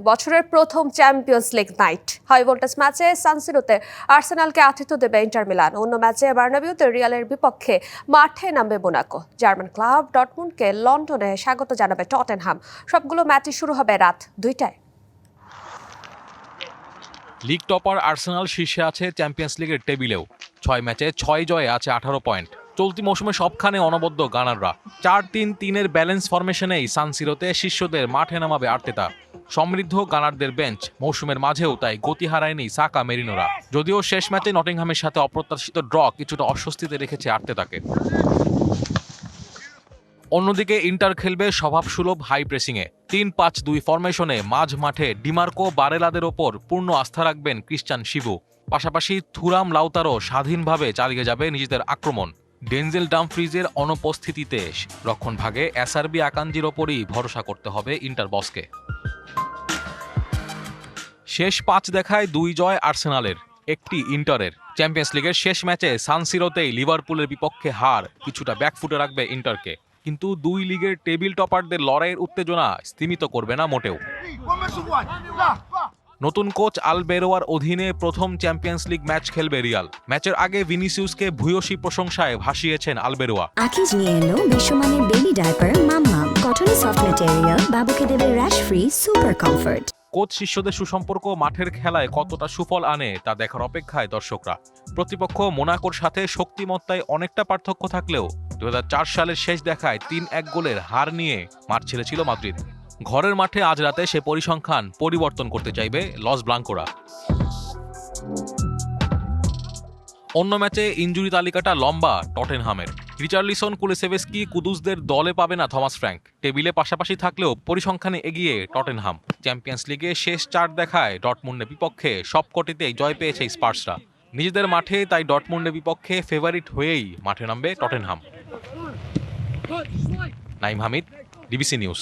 বছরের প্রথম champions league night. High voltage ম্যাচে সানসিরোতে আর্সেনালকে আতিথ্য দেবে ইন্টার মিলান। অন্য ম্যাচে বার্নাবিউতে রিয়ালের বিপক্ষে মাঠে নামবে মোনাকো। জার্মান ক্লাব ডর্টমুন্ডকে লন্ডনে স্বাগত জানাবে টটেনহাম। সবগুলো ম্যাচই শুরু হবে রাত 2টায়। লিগ টপার আর্সেনাল শীর্ষে আছে চ্যাম্পিয়ন্স লিগের টেবিলেও। 6 ম্যাচে 6 জয়ে আছে 18 পয়েন্ট। চলতি মৌসুমে সবখানে অনবদ্য গানাররা। 4-3-3-এর ব্যালেন্স ফরমেশনেই সানসিরোতে শিষ্যদের মাঠে নামাবে আর্তেতা। সমৃদ্ধ গানারদের বেঞ্চ মৌসুমের মাঝেও তাই গতি হারায়নি সাকা মেরিনোরা। যদিও শেষ ম্যাচে নটিংহামের সাথে অপ্রত্যাশিত ড্র কিছুটা অস্বস্তিতে রেখেছে আর্তেতাকে। অন্যদিকে ইন্টার খেলবে স্বভাবসুলভ হাই প্রেসিংয়ে। 3-5-2 ফরমেশনে মাঝ মাঠে ডিমার্কো বারেলাদের ওপর পূর্ণ আস্থা রাখবেন ক্রিশ্চান শিবু। পাশাপাশি থুরাম লাউতারো স্বাধীনভাবে চালিয়ে যাবে নিজেদের আক্রমণ। ডেনজেল ডামফ্রিজের অনুপস্থিতিতে রক্ষণভাগে এসআরবি আকাঞ্জির ওপরই ভরসা করতে হবে ইন্টার বসকে। শেষ 5 দেখায় 2 জয় আর্সেনালের, 1টি ইন্টারের। চ্যাম্পিয়ন্স লিগের শেষ ম্যাচে সানসিরোতেই লিভারপুলের বিপক্ষে হার কিছুটা ব্যাকফুটে রাখবে ইন্টারকে, কিন্তু 2 লিগের টেবিল টপারদের লড়াইয়ের উত্তেজনা স্তিমিত করবে না মোটেও। নতুন কোচ আলবেরোয়ার অধীনে প্রথম চ্যাম্পিয়ন্স লিগ ম্যাচ খেলবে রিয়াল। ম্যাচের আগে ভিনিসিউসকে ভূয়সী প্রশংসায় ভাসিয়েছেন আলবেরোয়া। আকিজ নিয়ে এলো বিশ্বমানের বেবি ডায়াপার মাম্মাম। কটন সফট ম্যাটেরিয়াল, বাবুকে দেবে rash free super comfort. Coach শিষ্যদের সুসম্পর্ক মাঠের খেলায় কতটা সুফল আনে তা দেখার অপেক্ষায় দর্শকরা। প্রতিপক্ষ মোনাকোর সাথে শক্তিমত্তায় অনেকটা পার্থক্য থাকলেও 2004 সালের শেষ দেখায় 3-1 গোলের হার নিয়ে মাঠ ছেড়েছিল মাদ্রিদ। ঘরের মাঠে আজ রাতে সে পরিসংখ্যান পরিবর্তন করতে চাইবে লস ব্লাঙ্কোরা। অন্য ম্যাচে ইনজুরি তালিকাটা লম্বা টটেনহামের। রিচার্লিসন, কুলুসেভস্কি, কুদুসদের দলে পাবে না থমাস ফ্র্যাঙ্ক। টেবিলে পাশাপাশি থাকলেও পরিসংখ্যানে এগিয়ে টটেনহাম। চ্যাম্পিয়ন্স লিগে শেষ 4 দেখায় ডর্টমুন্ডের বিপক্ষে সবকটিতেই জয় পেয়েছে স্পার্সরা। নিজেদের মাঠে তাই ডর্টমুন্ডের বিপক্ষে ফেভারিট হয়েই মাঠে নামবে Tottenham. Naim Hamid, DBC news.